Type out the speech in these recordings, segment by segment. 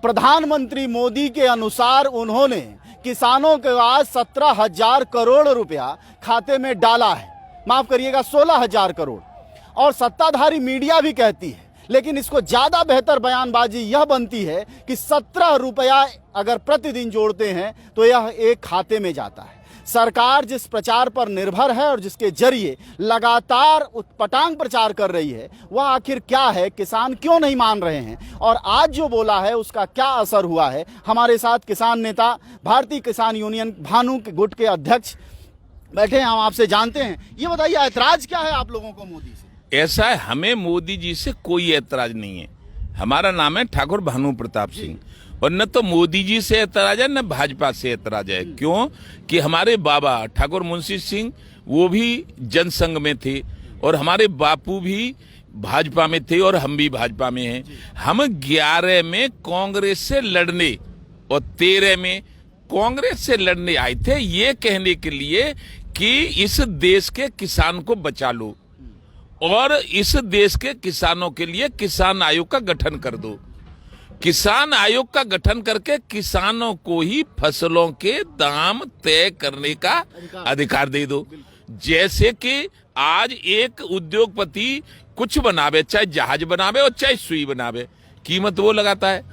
प्रधानमंत्री मोदी के अनुसार उन्होंने किसानों के आज 17,000 करोड़ रुपया खाते में डाला है, माफ करिएगा 16,000 करोड़। और सत्ताधारी मीडिया भी कहती है, लेकिन इसको ज्यादा बेहतर बयानबाजी यह बनती है कि 17 रुपया अगर प्रतिदिन जोड़ते हैं तो यह एक खाते में जाता है। सरकार जिस प्रचार पर निर्भर है और जिसके जरिए लगातार उत्पटांग प्रचार कर रही है, वह आखिर क्या है, किसान क्यों नहीं मान रहे हैं और आज जो बोला है उसका क्या असर हुआ है। हमारे साथ किसान नेता, भारतीय किसान यूनियन भानु के गुट के अध्यक्ष बैठे हैं, हम आपसे जानते हैं। ये बताइए, ऐतराज क्या है आप लोगों को मोदी से? ऐसा है, हमें मोदी जी से कोई ऐतराज नहीं है। हमारा नाम है ठाकुर भानु प्रताप सिंह और न तो मोदी जी से ऐतराज है न भाजपा से ऐतराज है। क्यों कि हमारे बाबा ठाकुर मुंशी सिंह वो भी जनसंघ में थे और हमारे बापू भी भाजपा में थे और हम भी भाजपा में हैं। हम 11 में कांग्रेस से लड़ने और 13 में कांग्रेस से लड़ने आए थे, ये कहने के लिए कि इस देश के किसान को बचा लो और इस देश के किसानों के लिए किसान आयोग का गठन कर दो। किसान आयोग का गठन करके किसानों को ही फसलों के दाम तय करने का अधिकार दे दो। जैसे कि आज एक उद्योगपति कुछ बनावे, चाहे जहाज बनावे और चाहे सुई बनावे, कीमत वो लगाता है।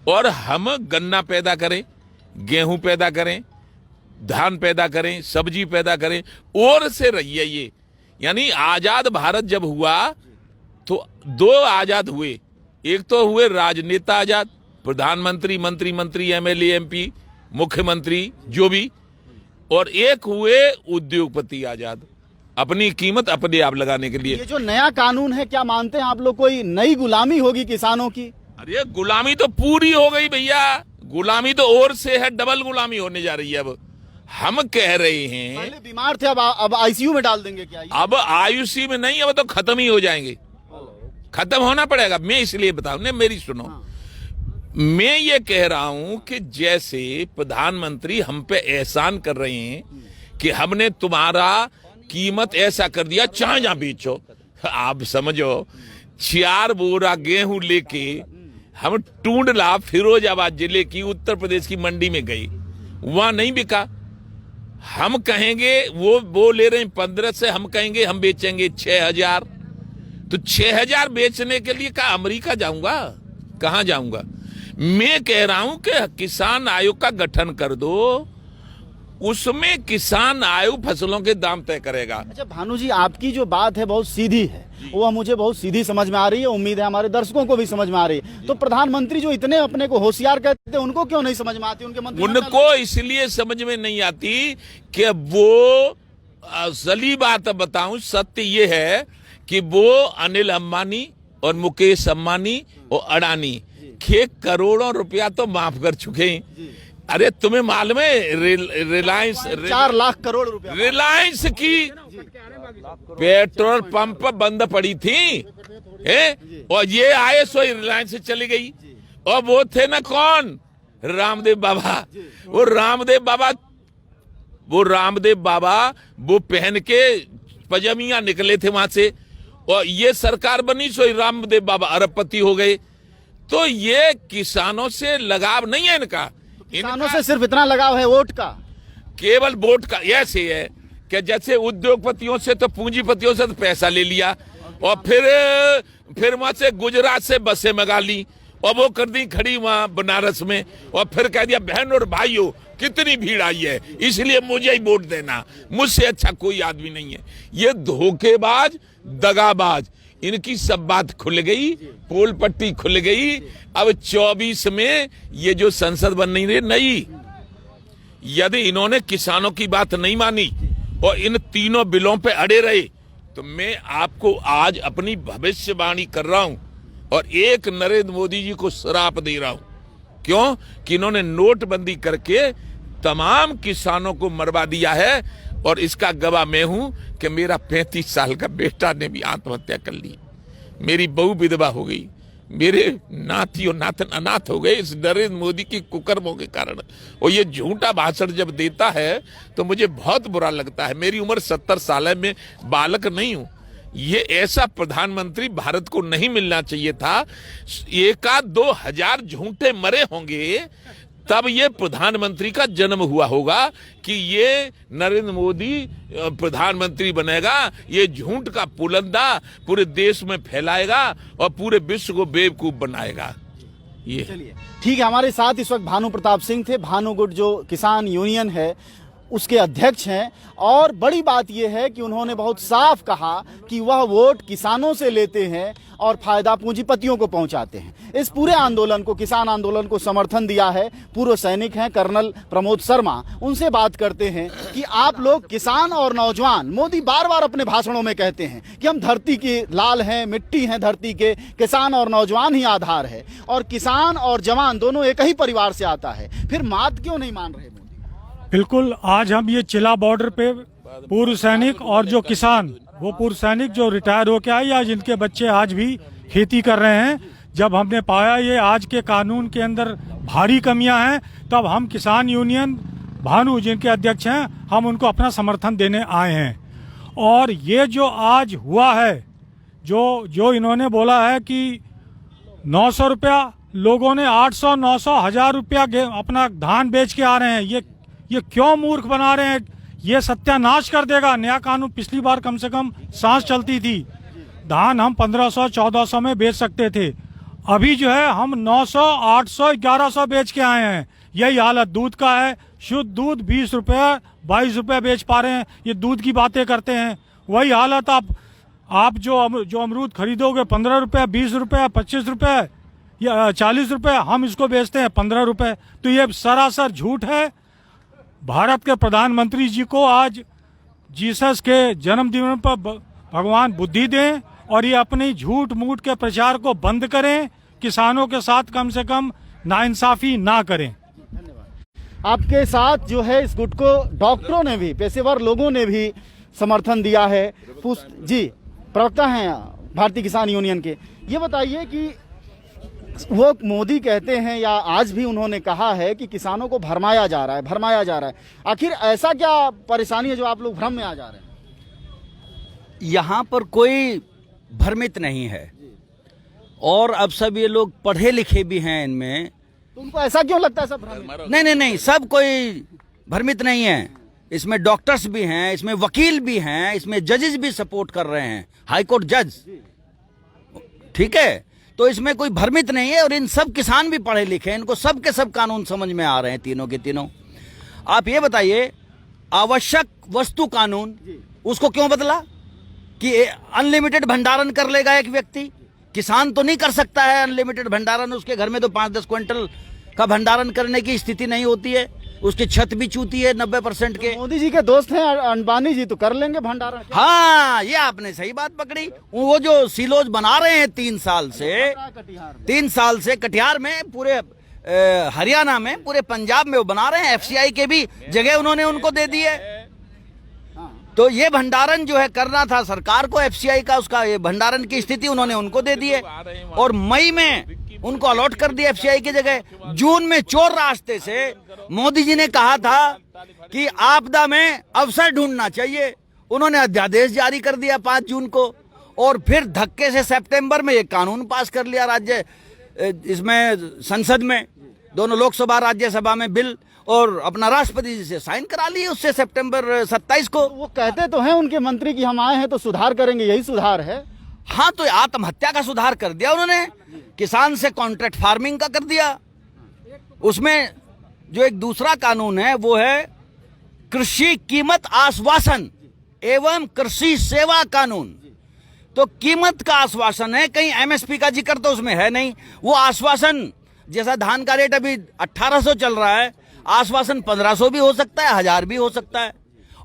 और हम गन्ना पैदा करें, गेहूं पैदा करें, धान पैदा करें, सब्जी पैदा करें, और से रही है ये। यानी आजाद भारत जब हुआ तो 2 आजाद हुए। एक तो हुए राजनेता आजाद, प्रधानमंत्री, मंत्री, एमएलए, एमपी, मुख्यमंत्री जो भी, और एक हुए उद्योगपति आजाद, अपनी कीमत अपने आप लगाने के लिए। ये जो नया कानून है, क्या मानते हैं आप लोग कोई नई गुलामी होगी किसानों की? अरे गुलामी तो पूरी हो गई भैया, गुलामी तो और से है, डबल गुलामी होने जा रही है। अब हम कह रहे हैं, पहले बीमार थे, अब आईसीयू में डाल देंगे क्या? अब आईसीयू में नहीं, अब तो खत्म ही हो जाएंगे, खत्म होना पड़ेगा। मैं इसलिए बताऊं ना, मेरी सुनो। मैं ये कह रहा हूं कि जैसे प्रधानमंत्री हम पे एहसान कर रहे हैं कि हमने तुम्हारा कीमत ऐसा कर दिया, चाहे जहां बेचो। आप समझो, 4 बोरा गेहूं लेके हम टूंडला फिरोजाबाद जिले की उत्तर प्रदेश की मंडी में गए, वहां नहीं बिका। हम कहेंगे वो ले रहे हैं 15 से, हम कहेंगे हम बेचेंगे 6,000। तो 6,000 बेचने के लिए क्या अमेरिका जाऊंगा, कहां जाऊंगा? मैं कह रहा हूं कि किसान आयोग का गठन कर दो, उसमें किसान आयोग फसलों के दाम तय करेगा। अच्छा भानु जी, आपकी जो बात है बहुत सीधी है, वो मुझे बहुत सीधी समझ में आ रही है, उम्मीद है हमारे दर्शकों को भी समझ में आ रही है। तो प्रधानमंत्री जो इतने अपने को होशियार कहते हैं, उनको क्यों नहीं समझ में आती? उनको इसलिए समझ में नहीं आती कि वो, असली बात बताऊं, सत्य ये है कि वो अनिल अंबानी और मुकेश अंबानी और अडानी के करोड़ों रुपया तो माफ कर चुके हैं। अरे तुम्हें मालूम है, रिलायंस 4 लाख करोड़ रुपया, रिलायंस की पेट्रोल पंप बंद पड़ी थी और ये आए सो रिलायंस से चली गई। और वो थे ना कौन, रामदेव बाबा। वो रामदेव बाबा वो पहन के पजामिया निकले थे वहां से, और ये सरकार बनी सो रामदेव बाबा अरबपति हो गए। तो ये किसानों से लगाव नहीं है इनका। किसानों से सिर्फ इतना लगाव है वोट का, केवल वोट का। ऐसे है कि जैसे उद्योगपतियों से तो पूंजीपतियों से तो पैसा ले लिया और फिर वहां से गुजरात से बसें मंगा ली और वो कर दी खड़ी वहां बनारस में, और फिर कह दिया बहन और भाइयों कितनी भीड़ आई है, इसलिए मुझे ही वोट देना, मुझसे अच्छा कोई आदमी नहीं है। ये धोखेबाज, दगाबाज, इनकी सब बात खुल गई, पोल पट्टी खुल गई। अब 24 में ये जो संसद बन नहीं रही नई, यदि इन्होंने किसानों की बात नहीं मानी और इन तीनों बिलों पे अड़े रहे, तो मैं आपको आज अपनी भविष्यवाणी कर रहा हूं और एक नरेंद्र मोदी जी को श्राप दे रहा हूं। क्यों कि इन्होंने नोटबंदी करके तमाम किसानों को मरवा दिया है, और इसका गवाह मैं हूं कि मेरा 35 साल का बेटा ने भी आत्महत्या कर ली, मेरी बहू विधवा हो गई, मेरे नाती और नातन अनाथ हो गए इस नरेंद्र मोदी की कुकर्मों के कारण। और ये झूठा भाषण जब देता है तो मुझे बहुत बुरा लगता है। मेरी उम्र 70 साल है, मैं बालक नहीं हूं। ये ऐसा प्रधानमंत्री भारत को नहीं मिलना चाहिए था। 1-2 हजार झूठे मरे होंगे तब ये प्रधानमंत्री का जन्म हुआ होगा कि ये नरेंद्र मोदी प्रधानमंत्री बनेगा, ये झूठ का पुलंदा पूरे देश में फैलाएगा और पूरे विश्व को बेवकूफ बनाएगा। ये चलिए ठीक है, हमारे साथ इस वक्त भानु प्रताप सिंह थे। भानु गुट जो किसान यूनियन है उसके अध्यक्ष हैं, और बड़ी बात यह है कि उन्होंने बहुत साफ कहा कि वह वोट किसानों से लेते हैं और फायदा पूंजीपतियों को पहुंचाते हैं। इस पूरे आंदोलन को, किसान आंदोलन को समर्थन दिया है पूर्व सैनिक हैं कर्नल प्रमोद शर्मा। उनसे बात करते हैं कि आप लोग किसान और नौजवान, मोदी बार बार अपने भाषणों में कहते हैं कि हम धरती के लाल हैं, मिट्टी हैं धरती के, किसान और नौजवान ही आधार है, और किसान और जवान दोनों एक ही परिवार से आता है, फिर बात क्यों नहीं मान रहे मोदी? बिल्कुल, आज हम ये चिला बॉर्डर पे पूर्व सैनिक और जो किसान, वो पूर्व सैनिक जो रिटायर होके आए या जिनके बच्चे आज भी खेती कर रहे हैं, जब हमने पाया ये आज के कानून के अंदर भारी कमियां हैं, तब हम किसान यूनियन भानु जिनके अध्यक्ष हैं, हम उनको अपना समर्थन देने आए हैं। और ये जो आज हुआ है, जो इन्होंने बोला है कि 900 रुपया, लोगों ने 800, 900, 1000 रुपया अपना धान बेच के आ रहे हैं। ये क्यों मूर्ख बना रहे हैं? ये सत्यानाश कर देगा नया कानून। पिछली बार कम से कम सांस चलती थी, धान हम 1500, 1400 में बेच सकते थे। अभी जो है हम 900, 800, 1100 बेच के आए हैं। यही हालत दूध का है। शुद्ध दूध 20 रुपये, 22 रुपये बेच पा रहे हैं। ये दूध की बातें करते हैं। वही हालत आप जो अमरूद खरीदोगे 15 रुपये, 20 रुपये, 25 रुपये या 40 रुपये, हम इसको बेचते हैं 15 रुपये। तो ये सरासर झूठ है। भारत के प्रधानमंत्री जी को आज जीसस के जन्मदिन पर भगवान बुद्धि दें और ये अपनी झूठ मूठ के प्रचार को बंद करें। किसानों के साथ कम से कम नाइंसाफी ना करें। आपके साथ जो है इस गुट को डॉक्टरों ने भी, पेशेवर लोगों ने भी समर्थन दिया है। जी, प्रवक्ता हैं भारतीय किसान यूनियन के। ये बताइए कि वो मोदी कहते हैं, या आज भी उन्होंने कहा है कि किसानों को भरमाया जा रहा है। आखिर ऐसा क्या परेशानी है जो आप लोग भ्रम में आ जा रहे हैं? यहाँ पर कोई भ्रमित नहीं है, और अब सब ये लोग पढ़े लिखे भी हैं इनमें, तो उनको ऐसा क्यों लगता है सब भ्रमित? नहीं, सब कोई भ्रमित नहीं है। इसमें डॉक्टर्स भी हैं, इसमें वकील भी हैं, इसमें जजेस भी सपोर्ट कर रहे हैं, हाईकोर्ट जज। ठीक है, तो इसमें कोई भ्रमित नहीं है। और इन सब किसान भी पढ़े लिखे हैं, इनको सब के सब कानून समझ में आ रहे हैं, तीनों के तीनों। आप ये बताइए, आवश्यक वस्तु कानून उसको क्यों बदला कि अनलिमिटेड भंडारण कर लेगा एक व्यक्ति? किसान तो नहीं कर सकता है अनलिमिटेड भंडारण। उसके घर में तो 5-10 क्विंटल का भंडारण करने की स्थिति नहीं होती है। उसकी छत भी चूती है 90% के। मोदी जी के दोस्त हैं अंबानी जी, तो कर लेंगे भंडारण। हाँ, ये आपने सही बात पकड़ी। वो जो सिलोज बना रहे हैं 3 साल से कटिहार में, पूरे हरियाणा में, पूरे पंजाब में वो बना रहे हैं। FCI के भी जगह उन्होंने उनको दे दी है। तो ये भंडारण जो है करना था सरकार को, FCI का, उसका ये भंडारण की स्थिति उन्होंने उनको दे दी है। और मई में उनको अलॉट कर दिया FCI की जगह। जून में चोर रास्ते से मोदी जी ने कहा था कि आपदा में अवसर ढूंढना चाहिए। उन्होंने अध्यादेश जारी कर दिया 5 जून को, और फिर धक्के से सितंबर में एक कानून पास कर लिया राज्य, इसमें संसद में, दोनों लोकसभा राज्यसभा में बिल, और अपना राष्ट्रपति जी से साइन करा लिए उससे सितंबर 27 को। वो कहते तो हैं उनके मंत्री कि हम आए हैं तो सुधार करेंगे, यही सुधार है। हाँ, तो आत्महत्या का सुधार कर दिया उन्होंने, किसान से कॉन्ट्रैक्ट फार्मिंग का कर दिया। उसमें जो एक दूसरा कानून है वो है कृषि कीमत आश्वासन एवं कृषि सेवा कानून। तो कीमत का आश्वासन है, कहीं MSP का जिक्र तो उसमें है नहीं। वो आश्वासन, जैसा धान का रेट अभी 1800 चल रहा है, आश्वासन 1500 भी हो सकता है, 1000 भी हो सकता है।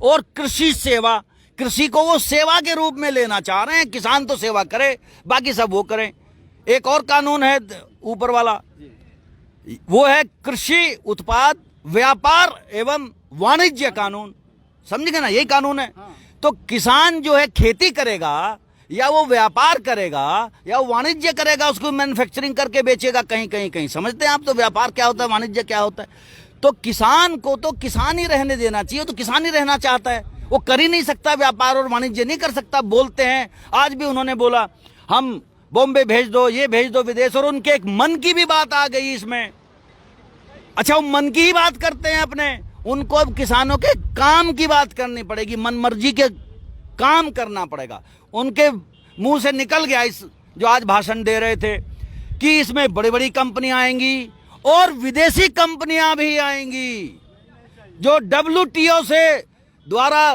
और कृषि सेवा, कृषि को वो सेवा के रूप में लेना चाह रहे हैं। किसान तो सेवा करे, बाकी सब वो करें। एक और कानून है ऊपर वाला, वो है कृषि उत्पाद व्यापार एवं वाणिज्य कानून। समझ गए ना, यही कानून है। तो किसान जो है खेती करेगा, या वो व्यापार करेगा, या वो वाणिज्य करेगा, उसको मैन्युफैक्चरिंग करके बेचेगा कहीं। समझते हैं आप? तो व्यापार क्या होता है, वाणिज्य क्या होता है। तो किसान को तो किसान ही रहने देना चाहिए, तो किसान ही रहना चाहता है। वो कर ही नहीं सकता, व्यापार और वाणिज्य नहीं कर सकता। बोलते हैं, आज भी उन्होंने बोला हम बॉम्बे भेज दो, ये भेज दो विदेश, और उनके एक मन की भी बात आ गई इसमें। अच्छा, वो मन की ही बात करते हैं अपने, उनको अब किसानों के काम की बात करनी पड़ेगी, मन मर्जी के काम करना पड़ेगा। उनके मुंह से निकल गया इस जो आज भाषण दे रहे थे कि इसमें बड़ी बड़ी कंपनियां आएंगी और विदेशी कंपनियां भी आएंगी जो WTO से द्वारा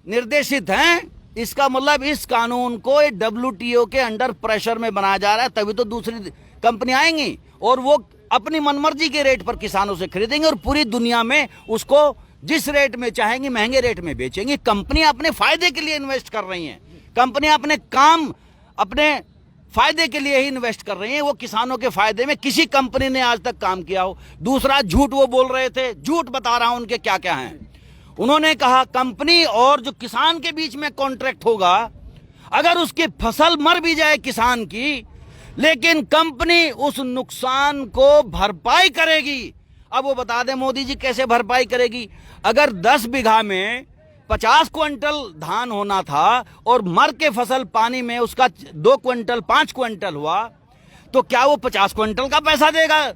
निर्देशित हैं। इसका मतलब इस कानून को WTO के अंडर प्रेशर में बनाया जा रहा है, तभी तो दूसरी कंपनी आएंगी और वो अपनी मनमर्जी के रेट पर किसानों से खरीदेंगे और पूरी दुनिया में उसको जिस रेट में चाहेंगी महंगे रेट में बेचेंगी। कंपनियां अपने फायदे के लिए इन्वेस्ट कर रही हैं, कंपनियां अपने काम अपने फायदे के लिए ही इन्वेस्ट कर रही हैं, वो किसानों के फायदे में किसी कंपनी ने आज तक काम किया हो। दूसरा, झूठ वो बोल रहे थे, झूठ बता रहा हूं उनके क्या क्या हैं। उन्होंने कहा कंपनी और जो किसान के बीच में कॉन्ट्रैक्ट होगा, अगर उसकी फसल मर भी जाए किसान की, लेकिन कंपनी उस नुकसान को भरपाई करेगी। अब वो बता दें मोदी जी कैसे भरपाई करेगी। अगर 10 बीघा में 50 क्विंटल धान होना था और मर के फसल पानी में उसका 2 क्विंटल 5 क्विंटल हुआ, तो क्या वो 50 क्विंटल का पैसा देगा?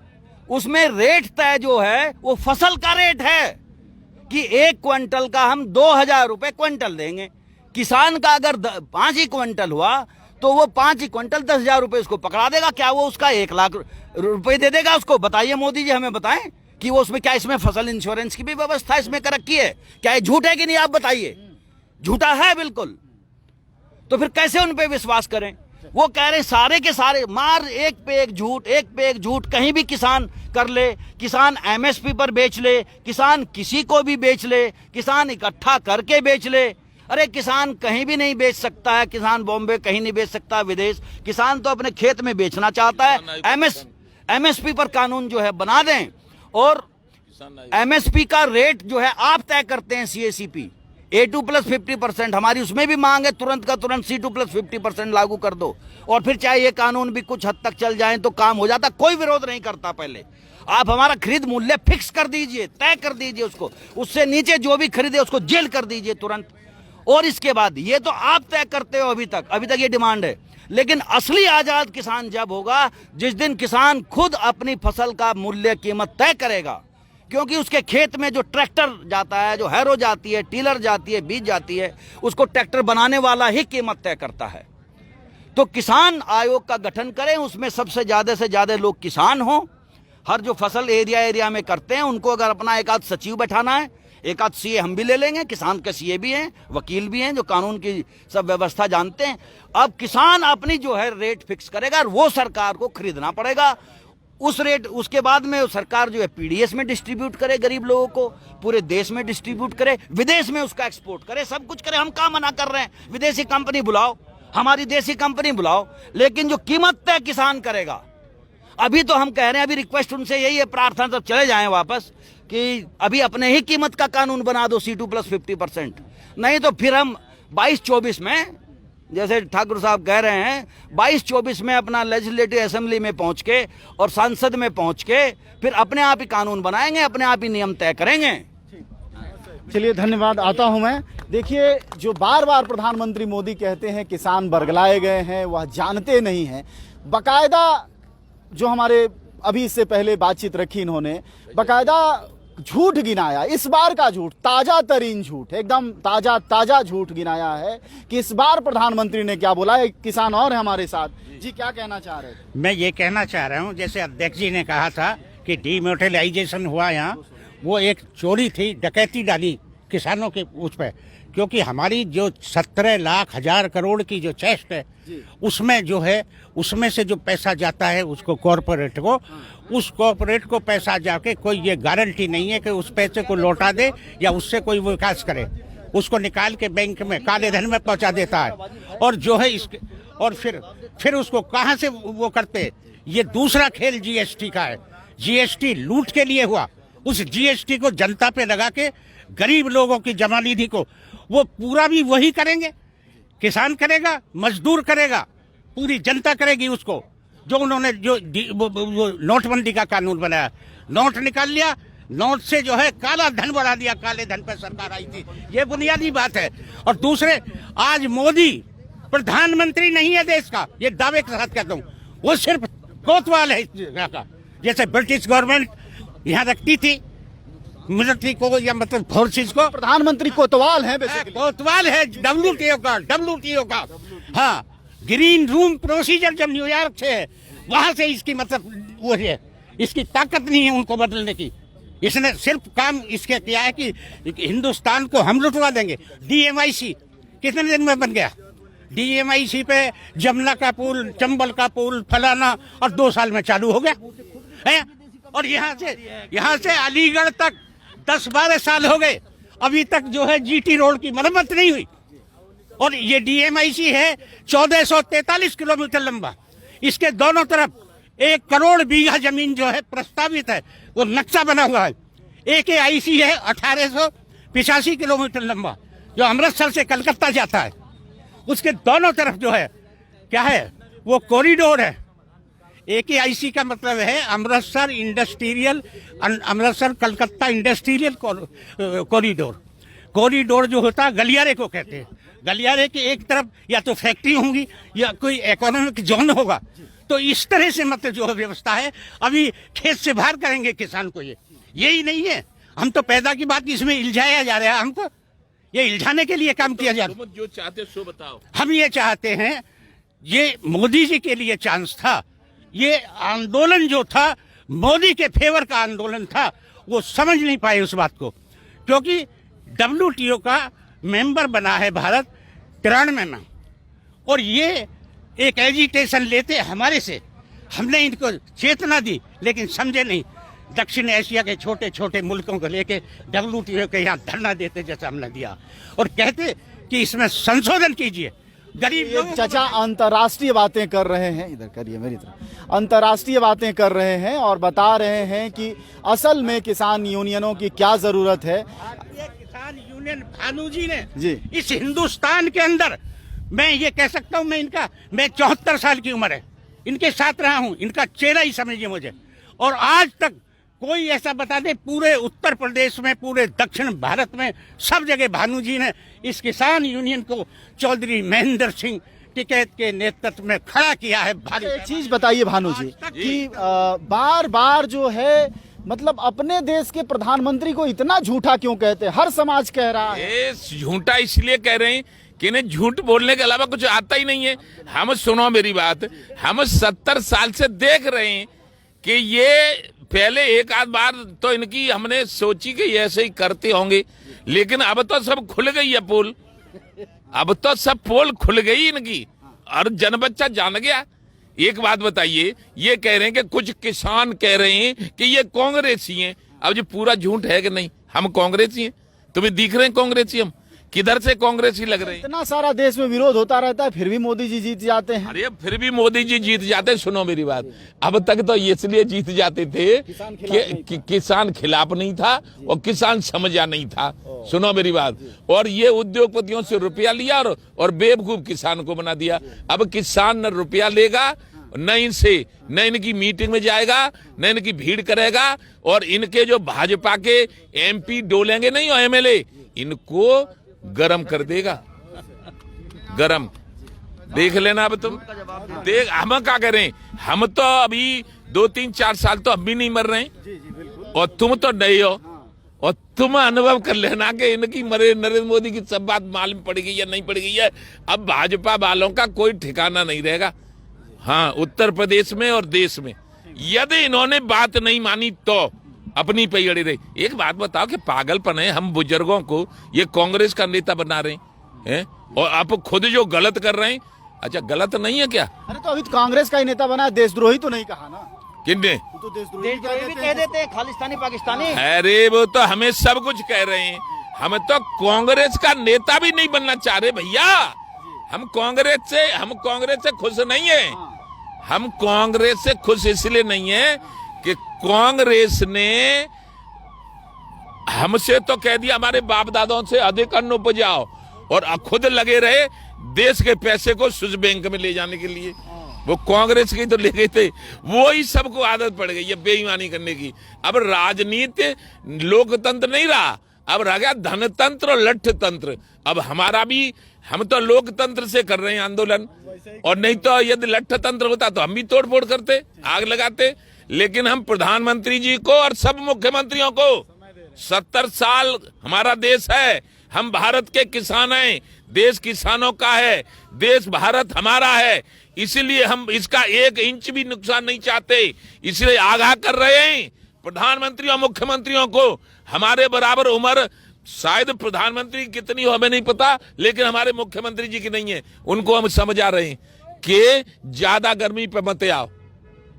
उसमें रेट तय जो है वो फसल का रेट है कि 1 क्विंटल का हम 2000 रुपए क्विंटल देंगे। किसान का अगर 5 ही क्विंटल हुआ तो वो 5 ही क्विंटल 10,000 रुपए उसको पकड़ा देगा। क्या वो उसका 1 लाख रुपए दे देगा उसको? बताइए मोदी जी, हमें बताएं कि वो उसमें क्या इसमें फसल इंश्योरेंस की भी व्यवस्था इसमें कर रखी है? क्या ये झूठ है कि नहीं? आप बताइए। झूठा है बिल्कुल। तो फिर कैसे उन पे विश्वास करें? वो कह रहे सारे के सारे मार, एक पे एक झूठ, एक पे एक झूठ। कहीं भी किसान कर ले, किसान MSP पर बेच ले, किसान किसी को भी बेच ले, किसान इकट्ठा करके बेच ले। अरे किसान कहीं भी नहीं बेच सकता है, किसान बॉम्बे कहीं नहीं बेच सकता, विदेश। किसान तो अपने खेत में बेचना चाहता है। MSP पर कानून जो है बना दें और MSP का रेट जो है आप तय करते हैं। CACP A2 + 50%, हमारी उसमें भी मांग है, तुरंत का तुरंत C2 + 50% लागू कर दो और फिर चाहे ये कानून भी कुछ हद तक चल जाए तो काम हो जाता। कोई विरोध नहीं करता। पहले आप हमारा खरीद मूल्य फिक्स कर दीजिए, तय कर दीजिए उसको, उससे नीचे जो भी खरीदे उसको जेल कर दीजिए तुरंत। और इसके बाद ये तो आप तय करते हो, अभी तक ये डिमांड है। लेकिन असली आजाद किसान जब होगा जिस दिन किसान खुद अपनी फसल का मूल्य कीमत तय करेगा, क्योंकि उसके खेत में जो ट्रैक्टर जाता है, जो हैरो जाती है, टीलर जाती है, बीज जाती है, उसको ट्रैक्टर बनाने वाला ही कीमत तय करता है। तो किसान आयोग का गठन करें, उसमें सबसे ज्यादा से ज्यादा लोग किसान हों। हर जो फसल एरिया में करते हैं उनको अगर अपना एक आध सचिव बैठाना है, एक आध CA हम भी ले लेंगे, किसान के CA भी हैं, वकील भी हैं जो कानून की सब व्यवस्था जानते हैं। अब किसान अपनी जो है रेट फिक्स करेगा और वो सरकार को खरीदना पड़ेगा उस रेट। उसके बाद में सरकार जो है PDS में डिस्ट्रीब्यूट करे, गरीब लोगों को पूरे देश में डिस्ट्रीब्यूट करे, विदेश में उसका एक्सपोर्ट करे, सब कुछ करे। हम क्या मना कर रहे हैं? विदेशी कंपनी बुलाओ, हमारी देसी कंपनी बुलाओ, लेकिन जो कीमत तय किसान करेगा। अभी तो हम कह रहे हैं, अभी रिक्वेस्ट उनसे यही है, प्रार्थना सब चले जाएं वापस कि अभी अपने ही कीमत का कानून बना दो C2 + 50%। नहीं तो फिर हम 22-24 में, जैसे ठाकुर साहब कह रहे हैं, 22-24 में अपना लेजिस्लेटिव असेंबली में पहुंच के और संसद में पहुंच के फिर अपने आप ही कानून बनाएंगे, अपने आप ही नियम तय करेंगे। चलिए, धन्यवाद। आता हूं मैं। देखिए, जो बार बार प्रधानमंत्री मोदी कहते हैं किसान बरगलाए गए हैं, वह जानते नहीं हैं। बाकायदा जो हमारे अभी इससे पहले बातचीत रखी, इन्होंने बाकायदा झूठ गिनाया। इस बार का झूठ ताजा तरीन झूठ, एकदम ताजा झूठ गिनाया है कि इस बार प्रधानमंत्री ने क्या बोला है। किसान और है हमारे साथ जी, क्या कहना चाह रहे थे? मैं ये कहना चाह रहा हूँ, जैसे अध्यक्ष जी ने कहा था कि डिमोनेटाइजेशन हुआ यहाँ, वो एक चोरी थी, डकैती डाली किसानों के उस पर। क्योंकि हमारी जो 17 लाख हजार करोड़ की जो चेस्ट है, उसमें जो है, उसमें से जो पैसा जाता है उसको कॉरपोरेट को, उस कॉरपोरेट को पैसा जाके कोई ये गारंटी नहीं है कि उस पैसे को लौटा दे या उससे कोई विकास करे। उसको निकाल के बैंक में काले धन में पहुंचा देता है। और जो है इसके, और फिर उसको कहां से वो करते? ये दूसरा खेल GST का है। GST लूट के लिए हुआ, उस GST को जनता पे लगा के गरीब लोगों की जमा निधि को वो पूरा भी वही करेंगे। किसान करेगा, मजदूर करेगा, पूरी जनता करेगी उसको। जो उन्होंने जो वो नोटबंदी का कानून बनाया, नोट निकाल लिया, नोट से जो है काला धन बढ़ा दिया, काले धन पे सरकार आई थी, ये बुनियादी बात है। और दूसरे, आज मोदी प्रधानमंत्री नहीं है देश का, ये दावे के साथ कहता हूँ, वो सिर्फ कोतवाल है इस जगह का। जैसे ब्रिटिश गवर्नमेंट यहाँ रखती थी मिलिट्री को या मतलब फोर्सेस को, प्रधानमंत्री कोतवाल है बेसिकली। कोतवाल है WTO का। हाँ, ग्रीन रूम प्रोसीजर जब न्यूयॉर्क से है, वहां से इसकी मतलब वो है, इसकी ताकत नहीं है उनको बदलने की। इसने सिर्फ काम इसके किया है कि हिंदुस्तान को हम लुटवा देंगे। DMIC कितने दिन में बन गया? DMIC पे जमुना का पुल, चंबल का पुल, फलाना, और 2 साल में चालू हो गया है। और यहाँ से अलीगढ़ तक 10-12 साल हो गए, अभी तक जो है GT रोड की मरम्मत नहीं हुई। और ये DMIC है 1443 किलोमीटर लंबा, इसके दोनों तरफ 1 करोड़ बीघा जमीन जो है प्रस्तावित है, वो नक्शा बना हुआ है। AKIC है 1885 किलोमीटर लंबा, जो अमृतसर से कलकत्ता जाता है, उसके दोनों तरफ जो है क्या है, वो कॉरिडोर है। AKIC का मतलब है Amritsar Calcutta industrial corridor. Corridor जो होता है गलियारे को कहते हैं। गलियारे के एक तरफ या तो फैक्ट्री होंगी या कोई इकोनॉमिक जोन होगा। तो इस तरह से मतलब जो व्यवस्था है, अभी खेत से बाहर करेंगे किसान को, यही नहीं है। हम तो पैदा की बात इसमें इल्जाया जा रहा है, हमको ये इल्जाने के लिए काम किया जा रहा है। जो चाहते सो बताओ। हम ये चाहते हैं, ये मोदी जी के लिए चांस था, ये आंदोलन जो था मोदी के फेवर का आंदोलन था, वो समझ नहीं पाए उस बात को, क्योंकि WTO का मेंबर बना है भारत 93 में, और ये एक एजिटेशन लेते हमारे से, हमने इनको चेतना दी लेकिन समझे नहीं। दक्षिण एशिया के छोटे छोटे मुल्कों को लेके WTO के यहाँ धरना देते जैसा हमने दिया, और कहते कि इसमें संशोधन कीजिए। गरीब ये लोगों चाचा अंतर्राष्ट्रीय बातें कर रहे हैं, इधर करिए मेरी तरफ, अंतर्राष्ट्रीय बातें कर रहे हैं और बता रहे हैं कि असल में किसान यूनियनों की क्या जरूरत है। किसान यूनियन भानु जी ने जी। इस हिंदुस्तान के अंदर, मैं ये कह सकता हूँ, मैं 74 साल की उम्र है, इनके साथ रहा हूँ, इनका चेहरा ही समझिए मुझे। और आज तक कोई ऐसा बता दे, पूरे उत्तर प्रदेश में, पूरे दक्षिण भारत में, सब जगह भानु जी ने इस किसान यूनियन को चौधरी महेंद्र सिंह टिकैत के नेतृत्व में खड़ा किया है। भारी एक चीज बताइए भानु जी कि बार बार जो है मतलब अपने देश के प्रधानमंत्री को इतना झूठा क्यों कहते हैं? हर समाज कह रहा है। ये झूठा इसलिए कह रहे हैं कि इन्हें झूठ बोलने के अलावा कुछ आता ही नहीं है। हम, सुनो मेरी बात, हम 70 साल से देख रहे हैं कि ये पहले एक आध बार तो इनकी हमने सोची कि ये ऐसे ही करते होंगे, लेकिन अब तो सब खुल गई है पोल, अब तो सब पोल खुल गई इनकी, और जन बच्चा जान गया। एक बात बताइए, ये कह रहे हैं कि कुछ किसान कह रहे हैं कि ये कांग्रेसी हैं। अब जो पूरा झूठ है कि नहीं, हम कांग्रेसी हैं? तुम्हें दिख रहे हैं कांग्रेसी? हम किधर से कांग्रेसी लग रहे हैं? इतना सारा देश में विरोध होता रहता है, फिर भी मोदी जी जीत जाते हैं। अरे फिर भी मोदी जी जीत जाते। सुनो मेरी बात, अब तक तो इसलिए जीत जाते थे कि किसान खिलाफ नहीं था और किसान समझा नहीं था। सुनो मेरी बात, और ये उद्योगपतियों से रुपया लिया और बेवकूफ किसान को बना दिया। अब किसान न रुपया लेगा, न इनसे, न इनकी मीटिंग में जाएगा, न इनकी भीड़ करेगा, और इनके जो भाजपा के MP डोलेंगे नहीं और MLA, इनको गरम कर देगा, गरम। देख लेना अब तुम, देख हम क्या करें। हम तो अभी 2-3-4 साल तो अब भी नहीं मर रहे हैं, और तुम तो नए हो, और तुम अनुभव कर लेना कि इनकी नरेंद्र मोदी की सब बात मालूम पड़ गई या नहीं पड़ गई है। अब भाजपा वालों का कोई ठिकाना नहीं रहेगा। हाँ, उत्तर प्रदेश में और देश में यदि इन्होंने बात नहीं मानी तो अपनी पे अड़े रहे। एक बात बताओ कि पागलपन है, हम बुजुर्गों को ये कांग्रेस का नेता बना रहे हैं, और आप खुद जो गलत कर रहे हैं। अच्छा, गलत नहीं है क्या? अरे तो अभी तो कांग्रेस का ही नेता बना, देशद्रोही तो नहीं कहा ना? किन्ने? तो देशद्रोही भी कह देते हैं, खालिस्तानी पाकिस्तानी। अरे वो तो हमें सब कुछ कह रहे हैं। हम तो कांग्रेस का नेता भी नहीं बनना चाह रहे भैया। हम कांग्रेस से खुश नहीं है। हम कांग्रेस से खुश इसलिए नहीं है कि कांग्रेस ने हमसे तो कह दिया हमारे बाप दादाओं से अधिक अन्न उपजाओ, और खुद लगे रहे देश के पैसे को स्विस बैंक में ले जाने के लिए। वो कांग्रेस के तो ले गए थे, वो ही सबको आदत पड़ गई है बेईमानी करने की। अब राजनीति लोकतंत्र नहीं रहा, अब रह गया धनतंत्र और लठ तंत्र। अब हमारा भी, हम तो लोकतंत्र से कर रहे हैं आंदोलन, और नहीं तो यदि लठ तंत्र होता तो हम भी तोड़फोड़ करते, आग लगाते। लेकिन हम प्रधानमंत्री जी को और सब मुख्यमंत्रियों को, 70 साल हमारा देश है, हम भारत के किसान हैं, देश किसानों का है, देश भारत हमारा है, इसलिए हम इसका 1 इंच भी नुकसान नहीं चाहते। इसलिए आगाह कर रहे हैं प्रधानमंत्री और मुख्यमंत्रियों को। हमारे बराबर उम्र शायद प्रधानमंत्री कितनी हो हमें नहीं पता, लेकिन हमारे मुख्यमंत्री जी की नहीं है। उनको हम समझा रहे हैं कि ज्यादा गर्मी पे मत आओ,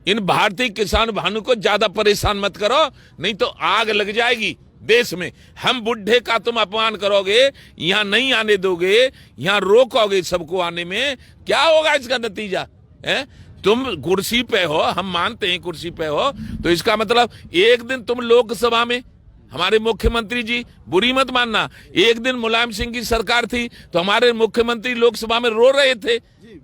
इन भारतीय किसान भाइयों को ज्यादा परेशान मत करो, नहीं तो आग लग जाएगी देश में। हम बुढ़े का तुम अपमान करोगे, यहाँ नहीं आने दोगे, यहाँ रोकोगे सबको आने में, क्या होगा इसका नतीजा है? तुम कुर्सी पे हो, हम मानते हैं कुर्सी पे हो, तो इसका मतलब एक दिन तुम लोकसभा में, हमारे मुख्यमंत्री जी बुरी मत मानना, एक दिन मुलायम सिंह की सरकार थी तो हमारे मुख्यमंत्री लोकसभा में रो रहे थे,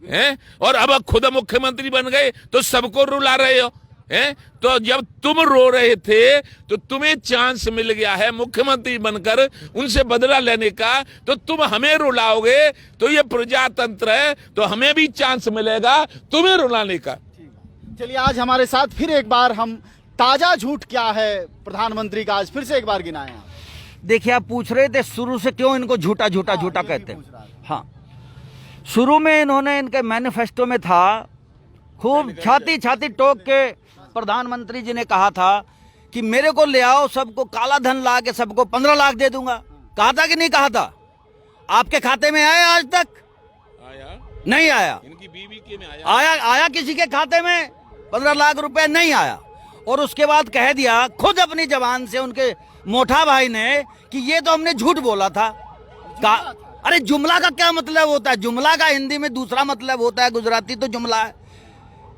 हैं? और अब खुद मुख्यमंत्री बन गए तो सबको रुला रहे हो, हैं? तो जब तुम रो रहे थे तो तुम्हें चांस मिल गया है मुख्यमंत्री बनकर उनसे बदला लेने का, तो तुम हमें रुलाओगे, तो ये प्रजातंत्र है, तो हमें भी चांस मिलेगा तुम्हें रुलाने का। चलिए, आज हमारे साथ फिर एक बार हम ताजा झूठ क्या है प्रधानमंत्री का आज फिर से एक बार गिनाए हैं। देखिए, आप पूछ रहे थे शुरू से क्यों इनको झूठा झूठा झूठा कहते हैं। हाँ, शुरू में इन्होंने, इनके मैनिफेस्टो में था, खूब छाती छाती टोक के प्रधानमंत्री जी ने कहा था कि मेरे को ले आओ, सबको काला धन ला के सबको 15 लाख दे दूंगा। कहा था कि नहीं कहा था? आपके खाते में आया आज तक? आया नहीं आया। इनकी बीवी के में आया किसी के खाते में 15 लाख रुपए नहीं आया। और उसके बाद कह दिया खुद अपनी जबान से उनके मोटा भाई ने कि ये तो हमने झूठ बोला था। अरे जुमला का क्या मतलब होता है? जुमला का हिंदी में दूसरा मतलब होता है, गुजराती तो जुमला है,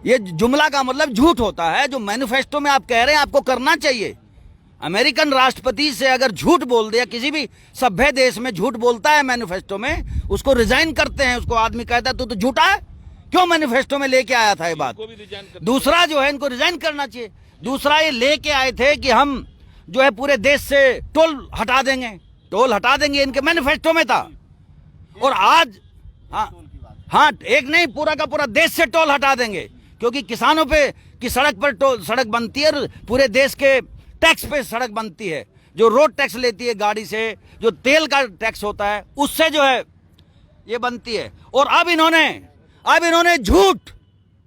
ये जुमला का मतलब झूठ होता है। जो मैनिफेस्टो में आप कह रहे हैं आपको करना चाहिए। अमेरिकन राष्ट्रपति से अगर झूठ बोल दिया, किसी भी सभ्य देश में झूठ बोलता है मैनिफेस्टो में, उसको रिजाइन करते हैं। उसको आदमी कहता है तू तो झूठा है, क्यों मैनिफेस्टो में लेके आया था ये बात। दूसरा जो है, इनको रिजाइन करना चाहिए। दूसरा, ये लेके आए थे कि हम जो है पूरे देश से टोल हटा देंगे, टोल हटा देंगे, इनके मैनिफेस्टो में था। और आज हाँ, एक नहीं, पूरा का पूरा देश से टोल हटा देंगे, क्योंकि किसानों पे की सड़क पर टोल, सड़क बनती है, और पूरे देश के टैक्स पे सड़क बनती है। जो रोड टैक्स लेती है गाड़ी से, जो तेल का टैक्स होता है, उससे जो है ये बनती है। और अब इन्होंने झूठ,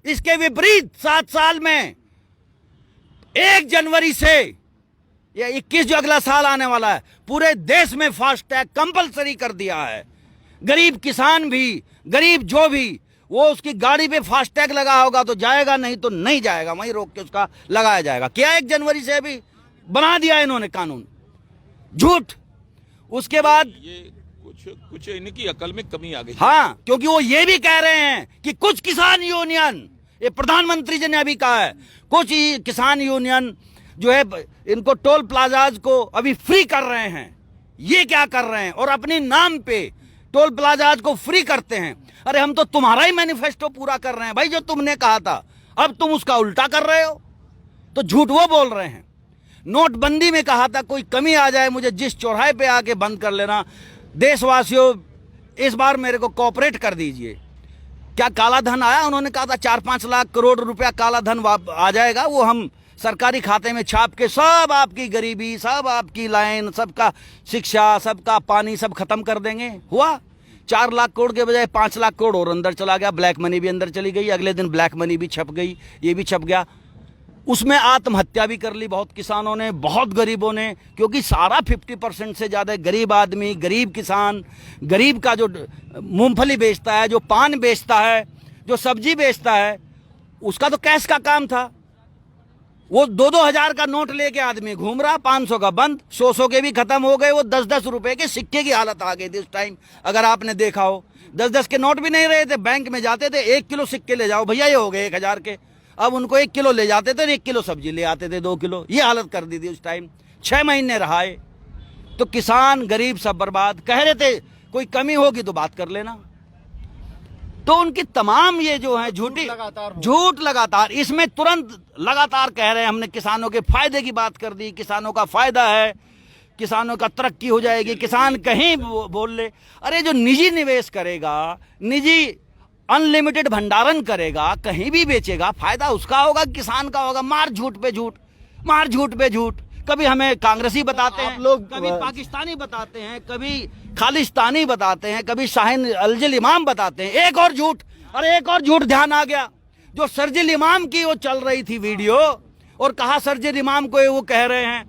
इसके विपरीत 7 साल में 1 जनवरी से या 21 जो अगला साल आने वाला है, पूरे देश में फास्टैग कंपलसरी कर दिया है। गरीब किसान भी, गरीब जो भी, वो उसकी गाड़ी पे फास्टैग लगा होगा तो जाएगा, नहीं तो नहीं जाएगा, वहीं रोक के उसका लगाया जाएगा। क्या 1 जनवरी से अभी बना दिया इन्होंने कानून, झूठ। उसके बाद ये कुछ इनकी अकल में कमी आ गई। हाँ, क्योंकि वो ये भी कह रहे हैं कि कुछ किसान यूनियन, ये प्रधानमंत्री जी ने अभी कहा है, कुछ किसान यूनियन जो है इनको टोल प्लाजाज को अभी फ्री कर रहे हैं। ये क्या कर रहे हैं? और अपने नाम पे टोल प्लाजाज को फ्री करते हैं। अरे हम तो तुम्हारा ही मैनिफेस्टो पूरा कर रहे हैं भाई, जो तुमने कहा था, अब तुम उसका उल्टा कर रहे हो, तो झूठ वो बोल रहे हैं। नोटबंदी में कहा था कोई कमी आ जाए मुझे जिस चौराहे पे आके बंद कर लेना। देशवासियों, इस बार मेरे को कोऑपरेट कर दीजिए। क्या काला धन आया? उन्होंने कहा था 4-5 लाख करोड़ रुपया काला धन आ जाएगा, वो हम सरकारी खाते में छाप के सब आपकी गरीबी, सब आपकी लाइन, सबका शिक्षा, सबका पानी, सब खत्म कर देंगे। हुआ? 4 लाख करोड़ के बजाय 5 लाख करोड़ और अंदर चला गया। ब्लैक मनी भी अंदर चली गई, अगले दिन ब्लैक मनी भी छप गई, ये भी छप गया। उसमें आत्महत्या भी कर ली बहुत किसानों ने, बहुत गरीबों ने, क्योंकि सारा 50% से ज़्यादा गरीब आदमी, गरीब किसान, गरीब का जो मूंगफली बेचता है, जो पान बेचता है, जो सब्जी बेचता है, उसका तो कैश का काम था। वो 2-2 हज़ार का नोट लेके आदमी घूम रहा, 500 का बंद, 100 के भी खत्म हो गए। वो 10-10 रुपए के सिक्के की हालत आ गई थी उस टाइम, अगर आपने देखा हो। 10-10 के नोट भी नहीं रहे थे, बैंक में जाते थे, 1 किलो सिक्के ले जाओ भैया, ये हो गए 1000 के। अब उनको 1 किलो ले जाते थे और 1 किलो सब्जी ले आते थे, 2 किलो। ये हालत कर दी थी उस टाइम। 6 महीने रहा है, तो किसान गरीब सब बर्बाद। कह रहे थे कोई कमी होगी तो बात कर लेना। तो उनकी तमाम ये जो है झूठी झूठ लगातार इसमें तुरंत लगातार कह रहे हैं हमने किसानों के फायदे की बात कर दी, किसानों का फायदा है, किसानों का तरक्की हो जाएगी, किसान कहीं बोल ले। अरे जो निजी निवेश करेगा, निजी अनलिमिटेड भंडारण करेगा, कहीं भी बेचेगा, फायदा उसका होगा, किसान का होगा। मार झूठ पे झूठ, मार झूठ पे झूठ। कभी हमें कांग्रेसी बताते हैं लोग, कभी पाकिस्तानी बताते हैं, कभी खालिस्तानी बताते हैं, कभी शाहीन अलजिल इमाम बताते हैं। एक और झूठ, अरे एक और झूठ ध्यान आ गया। जो सरजिल इमाम की वो चल रही थी वीडियो, और कहा सरजिल इमाम को वो कह रहे हैं,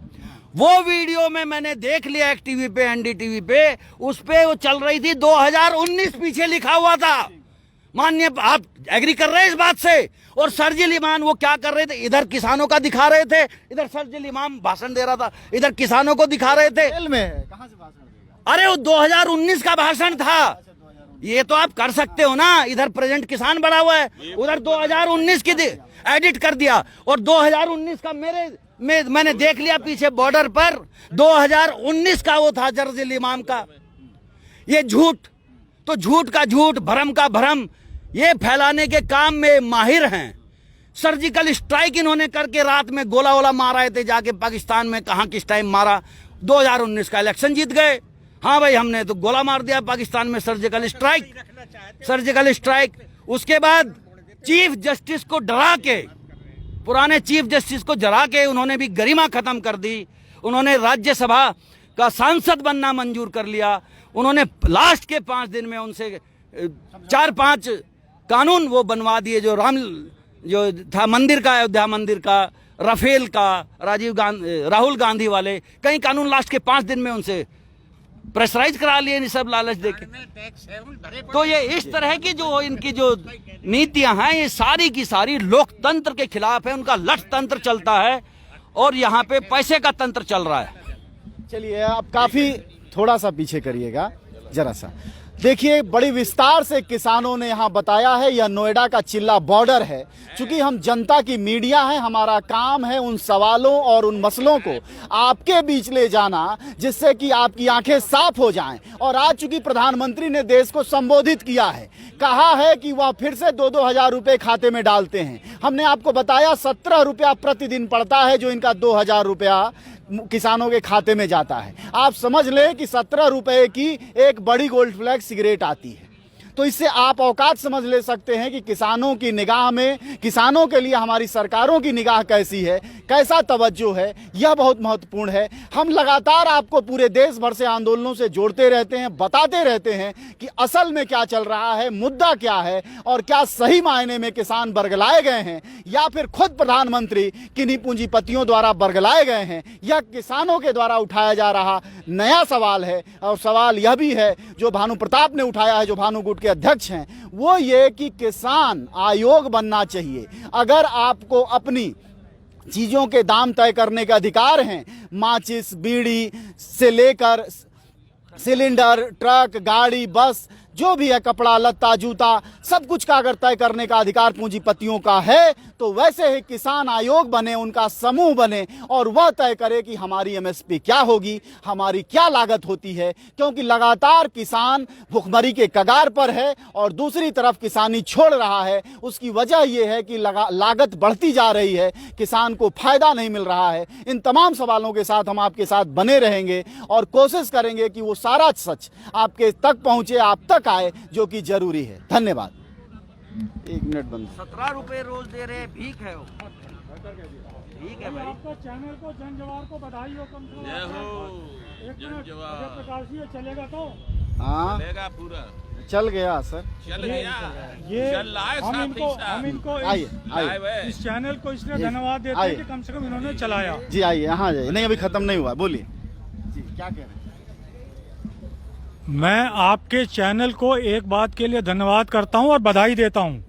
वो वीडियो में मैंने देख लिया एक टीवी पे, एनडीटीवी पे, उस पे वो चल रही थी 2019 पीछे लिखा हुआ था। माननीय आप एग्री कर रहे हैं इस बात से? और सरजिल इमाम वो क्या कर रहे थे, इधर किसानों का दिखा रहे थे, इधर सरजिल इमाम भाषण दे रहा था, इधर किसानों को दिखा रहे थे। जेल में है, कहाँ से भाषण देगा? अरे वो 2019 का भाषण था। ये तो आप कर सकते हो ना, इधर प्रेजेंट किसान बना हुआ है, उधर 2019 की एडिट कर दिया। और 2019 का मैंने देख लिया पीछे बॉर्डर पर 2019 का वो था सरजिल इमाम का। ये झूठ, तो झूठ का झूठ, भरम का भरम, ये फैलाने के काम में माहिर हैं। सर्जिकल स्ट्राइक इन्होंने करके रात में गोला वोला मार आए थे जाके पाकिस्तान में, कहाँ किस टाइम मारा। 2019 का इलेक्शन जीत गए। हाँ भाई, हमने तो गोला मार दिया पाकिस्तान में, सर्जिकल स्ट्राइक, सर्जिकल स्ट्राइक। उसके बाद चीफ जस्टिस को डरा के, पुराने चीफ जस्टिस को डरा के उन्होंने भी गरिमा खत्म कर दी। उन्होंने राज्यसभा का सांसद बनना मंजूर कर लिया। उन्होंने लास्ट के 5 दिन में उनसे 4-5 कानून वो बनवा दिए, जो था मंदिर का, अयोध्या मंदिर का, राफेल का, राहुल गांधी वाले, कई कानून लास्ट के 5 दिन में उनसे प्रेशराइज करा लिए, सब लालच देके। तो ये इस तरह की जो इनकी जो नीतियां हैं, ये सारी की सारी लोकतंत्र के खिलाफ है। उनका लठ तंत्र चलता है और यहाँ पे पैसे का तंत्र चल रहा है। चलिए, आप काफी थोड़ा सा पीछे करिएगा जरा सा। देखिए, बड़ी विस्तार से किसानों ने यहाँ बताया है, यह नोएडा का चिल्ला बॉर्डर है। चूंकि हम जनता की मीडिया है, हमारा काम है उन सवालों और उन मसलों को आपके बीच ले जाना, जिससे कि आपकी आंखें साफ हो जाएं। और आज चूंकि प्रधानमंत्री ने देश को संबोधित किया है, कहा है कि वह फिर से 2-2 हजार रुपए खाते में डालते हैं। हमने आपको बताया 17 रुपया प्रतिदिन पड़ता है, जो इनका 2 हजार रुपया किसानों के खाते में जाता है। आप समझ लें कि 17 रुपए की एक बड़ी गोल्ड फ्लैग सिगरेट आती है। तो इससे आप औकात समझ ले सकते हैं कि किसानों की निगाह में, किसानों के लिए हमारी सरकारों की निगाह कैसी है, कैसा तवज्जो है, यह बहुत महत्वपूर्ण है। हम लगातार आपको पूरे देश भर से आंदोलनों से जोड़ते रहते हैं, बताते रहते हैं कि असल में क्या चल रहा है, मुद्दा क्या है, और क्या सही मायने में किसान बरगलाए गए हैं या फिर खुद प्रधानमंत्री किन्हीं पूंजीपतियों द्वारा बरगलाए गए हैं। यह किसानों के द्वारा उठाया जा रहा नया सवाल है। और सवाल यह भी है जो भानु प्रताप ने उठाया है, जो भानु गुट के अध्यक्ष हैं, वो ये कि किसान आयोग बनना चाहिए। अगर आपको अपनी चीजों के दाम तय करने का अधिकार हैं, माचिस, बीड़ी से लेकर सिलेंडर, ट्रक, गाड़ी, बस, जो भी है, कपड़ा लत्ता, जूता, सब कुछ का अगर तय करने का अधिकार पूंजीपतियों का है, तो वैसे ही किसान आयोग बने, उनका समूह बने, और वह तय करे कि हमारी एमएसपी क्या होगी, हमारी क्या लागत होती है। क्योंकि लगातार किसान भुखमरी के कगार पर है और दूसरी तरफ किसानी छोड़ रहा है। उसकी वजह यह है कि लागत बढ़ती जा रही है, किसान को फायदा नहीं मिल रहा है। इन तमाम सवालों के साथ हम आपके साथ बने रहेंगे और कोशिश करेंगे कि वो सारा सच आपके तक पहुंचे, आप तक आए, जो कि जरूरी है। धन्यवाद। 1 मिनट बंद। 17 रुपए रोज दे रहे, भीख है वो, ठीक है भाई। आपका चैनल को, जन जवार को बधाई हो, कम से कम। जय हो, एक जन मिनट, जवार। जय प्रकाश जी, ये चलेगा तो? हाँ, चलेगा पूरा, चल गया सर। चल गया, ये चल रहा है हम इनको आइए आइए इस चैनल को इसलिए धन्यवाद देते हैं कि कम से कम इन्होंने चलाया। जी आइए, यहाँ जाइए। नहीं, अभी खत्म नहीं हुआ, बोलिए जी, क्या कह रहे हैं? मैं आपके चैनल को एक बात के लिए धन्यवाद करता हूं और बधाई देता हूं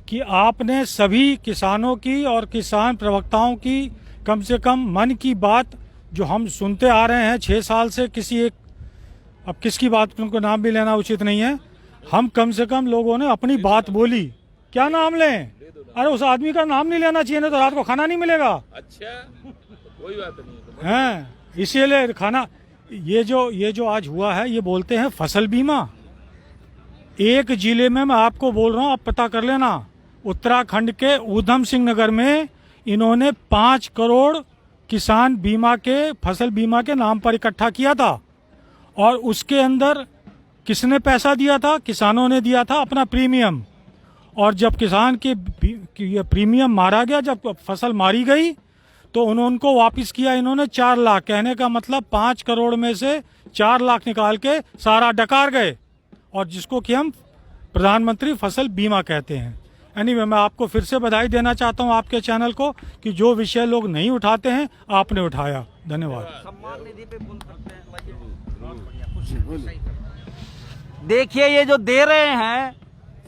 कि आपने सभी किसानों की और किसान प्रवक्ताओं की कम से कम मन की बात जो हम सुनते आ रहे हैं 6 साल से, किसी एक, अब किसकी बात उनको नाम भी लेना उचित नहीं है, हम कम से कम लोगों ने अपनी बात बोली। क्या नाम लें? अरे उस आदमी का नाम नहीं लेना चाहिए, नहीं तो रात को खाना नहीं मिलेगा। अच्छा, कोई बात नहीं हैं, इसीलिए खाना, ये जो आज हुआ है, ये बोलते हैं फसल बीमा। एक जिले में मैं आपको बोल रहा हूँ, आप पता कर लेना, उत्तराखंड के ऊधम सिंह नगर में इन्होंने 5 करोड़ किसान बीमा के, फसल बीमा के नाम पर इकट्ठा किया था। और उसके अंदर किसने पैसा दिया था? किसानों ने दिया था अपना प्रीमियम। और जब किसान की प्रीमियम मारा गया, जब फसल मारी गई, तो उनको वापस किया इन्होंने 4 लाख। कहने का मतलब 5 करोड़ में से 4 लाख निकाल के सारा डकार गए, और जिसको कि हम प्रधानमंत्री फसल बीमा कहते हैं। एनीवे, मैं आपको फिर से बधाई देना चाहता हूं आपके चैनल को कि जो विषय लोग नहीं उठाते हैं आपने उठाया। धन्यवाद। सम्मान निधि पे बोल सकते हैं। देखिए, ये जो दे रहे हैं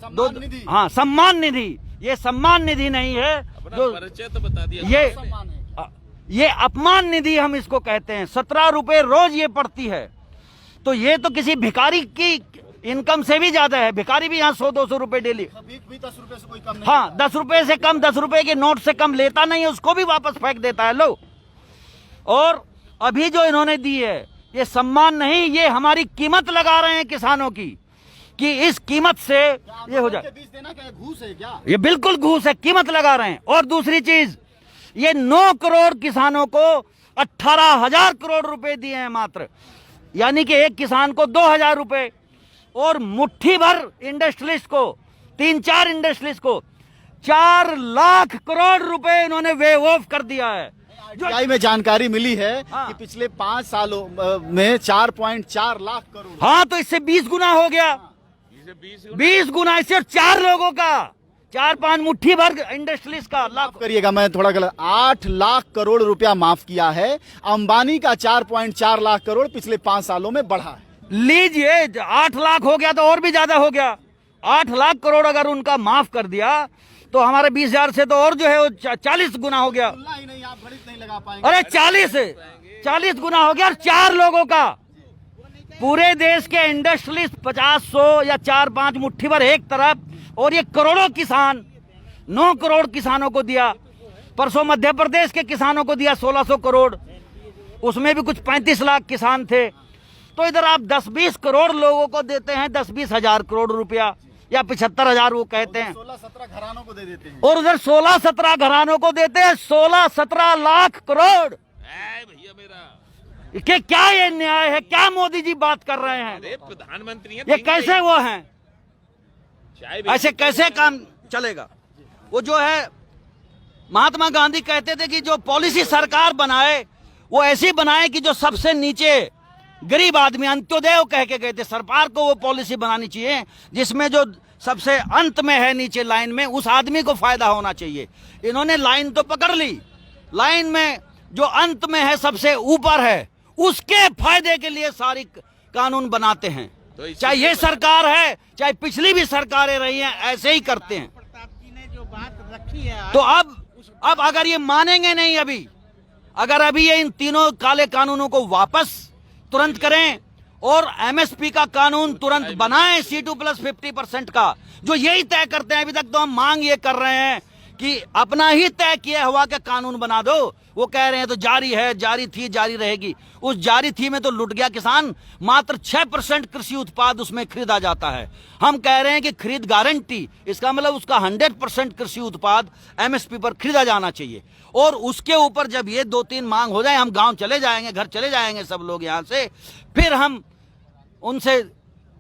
सम्मान निधि। हाँ, सम्मान निधि, ये सम्मान निधि नहीं है, जो परिचय तो बता दिया। ये अपमान निधि हम इसको कहते हैं। 17 रुपए रोज ये पड़ती है, तो ये तो किसी भिखारी की इनकम से भी ज्यादा है। भिखारी भी यहाँ 100-200 रुपए डेली, भी 10 रुपए से कोई कम नहीं। हाँ, 10 रुपए से कम, 10 रुपए के नोट से कम लेता नहीं है, उसको भी वापस फेंक देता है। लो, और अभी जो इन्होंने दी है, ये सम्मान नहीं, ये हमारी कीमत लगा रहे हैं किसानों की, कि इस कीमत से ये हो जाए। बीज देना क्या घूस है क्या? ये बिल्कुल घूस है, कीमत लगा रहे हैं। और दूसरी चीज, ये 9 करोड़ किसानों को 18,000 करोड़ रुपए दिए हैं मात्र, यानी कि एक किसान को 2,000 रुपए। और मुट्ठी भर इंडस्ट्रियलिस्ट को, 3-4 इंडस्ट्रियलिस्ट को 4 लाख करोड़ रुपए इन्होंने वेव ऑफ कर दिया है। आरटीआई में जानकारी मिली है हाँ। कि पिछले 5 सालों में 4.4 लाख करोड़। हाँ, तो इससे 20 गुना हो गया, 20 गुना। इससे 4 लोगों का, 4-5 मुट्ठी भर इंडस्ट्रियलिस्ट का लाख। करिएगा, मैं थोड़ा गलत, 8 लाख करोड़ रुपया माफ किया है। अंबानी का 4.4 लाख करोड़ पिछले 5 सालों में बढ़ा है। लीजिए, 8 लाख हो गया तो और भी ज्यादा हो गया। 8 लाख करोड़ अगर उनका माफ कर दिया तो हमारे 20,000 से तो और जो है वो 40 गुना हो गया। ही नहीं, आप गणित नहीं लगा पाएंगे। अरे 40 गुना हो गया। और 4 लोगों का, पूरे देश के इंडस्ट्रियलिस्ट 50-100 या 4-5 मुट्ठी भर एक तरफ, और ये करोड़ों किसान, 9 करोड़ किसानों को दिया। परसों मध्य प्रदेश के किसानों को दिया 1,600 करोड़, उसमें भी कुछ 35 लाख किसान थे। तो इधर आप 10-20 करोड़ लोगों को देते हैं 10-20 हजार करोड़ रुपया, या 75,000 वो कहते हैं, 16-17 घरानों को दे देते हैं। और उधर 16-17 घरानों को देते हैं 16-17 लाख करोड़। भैया मेरा, कि क्या ये न्याय है? क्या मोदी जी बात कर रहे हैं? अरे प्रधानमंत्री हैं, ये कैसे वो हैं? चाय ऐसे कैसे काम चलेगा? वो जो है, महात्मा गांधी कहते थे कि जो पॉलिसी सरकार बनाए वो ऐसी बनाए कि जो सबसे नीचे गरीब आदमी, अंत्योदय कह के गए थे, सरकार को वो पॉलिसी बनानी चाहिए जिसमें जो सबसे अंत में है नीचे लाइन में, उस आदमी को फायदा होना चाहिए। इन्होंने लाइन तो पकड़ ली, लाइन में जो अंत में है, सबसे ऊपर है, उसके फायदे के लिए सारी कानून बनाते हैं। तो चाहे ये सरकार है, चाहे पिछली भी सरकारें रही हैं, ऐसे ही करते हैं। प्रताप जी ने जो बात रखी है, तो अब अगर ये मानेंगे नहीं, अगर अभी ये इन तीनों काले कानूनों को वापस तुरंत करें और एमएसपी का कानून तुरंत बनाएं, C2+50% का, जो यही तय करते हैं। अभी तक तो हम मांग ये कर रहे हैं कि अपना ही तय किया हुआ का कानून बना दो। वो कह रहे हैं तो जारी है, जारी थी, जारी रहेगी। उस जारी थी में तो लुट गया किसान। मात्र 6% कृषि उत्पाद उसमें खरीदा जाता है। हम कह रहे हैं कि खरीद गारंटी, इसका मतलब उसका 100% कृषि उत्पाद एमएसपी पर खरीदा जाना चाहिए। और उसके ऊपर जब ये 2-3 मांग हो जाए, हम गांव चले जाएंगे, घर चले जाएंगे सब लोग यहाँ से, फिर हम उनसे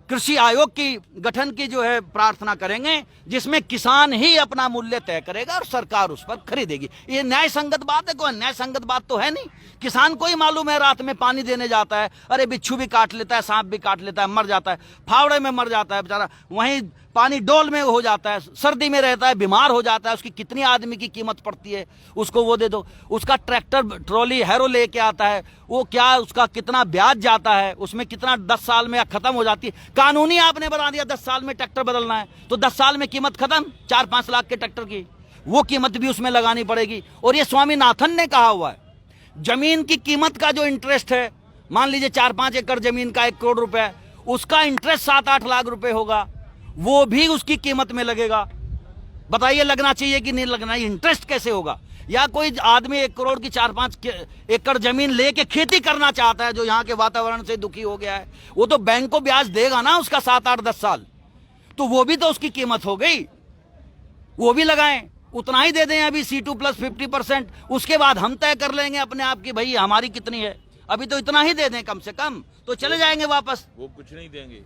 कृषि आयोग की गठन की जो है प्रार्थना करेंगे, जिसमें किसान ही अपना मूल्य तय करेगा और सरकार उस पर खरीदेगी। ये न्याय संगत बात है? कोई न्याय संगत बात तो है नहीं। किसान को ही मालूम है, रात में पानी देने जाता है, अरे बिच्छू भी काट लेता है, सांप भी काट लेता है, मर जाता है, फावड़े में मर जाता है बेचारा, वहीं पानी डोल में हो जाता है, सर्दी में रहता है, बीमार हो जाता है, उसकी कितनी आदमी की कीमत पड़ती है, उसको वो दे दो। उसका ट्रैक्टर ट्रॉली हैरो लेके आता है, वो क्या उसका कितना ब्याज जाता है, उसमें कितना 10 साल में खत्म हो जाती है। कानूनी आपने बना दिया 10 साल में ट्रैक्टर बदलना है, तो 10 साल में कीमत खत्म। 4-5 लाख के ट्रैक्टर की वो कीमत भी उसमें लगानी पड़ेगी। और ये स्वामीनाथन ने कहा हुआ है, जमीन की कीमत का जो इंटरेस्ट है, मान लीजिए 4-5 एकड़ जमीन का 1 करोड़ रुपए, उसका इंटरेस्ट 7-8 लाख रुपए होगा, वो भी उसकी कीमत में लगेगा। बताइए, लगना चाहिए कि नहीं लगना? इंटरेस्ट कैसे होगा? या कोई आदमी 1 करोड़ की 4-5 एकड़ जमीन लेके खेती करना चाहता है, जो यहाँ के वातावरण से दुखी हो गया है, वो तो बैंक को ब्याज देगा ना उसका 7-8-10 साल। तो वो भी तो उसकी कीमत हो गई, वो भी लगाएं, उतना ही दे दें अभी C2 प्लस 50%। उसके बाद हम तय कर लेंगे अपने आप की भाई हमारी कितनी है, अभी तो इतना ही दे दें कम से कम, तो चले जाएंगे वापस। वो कुछ नहीं देंगे।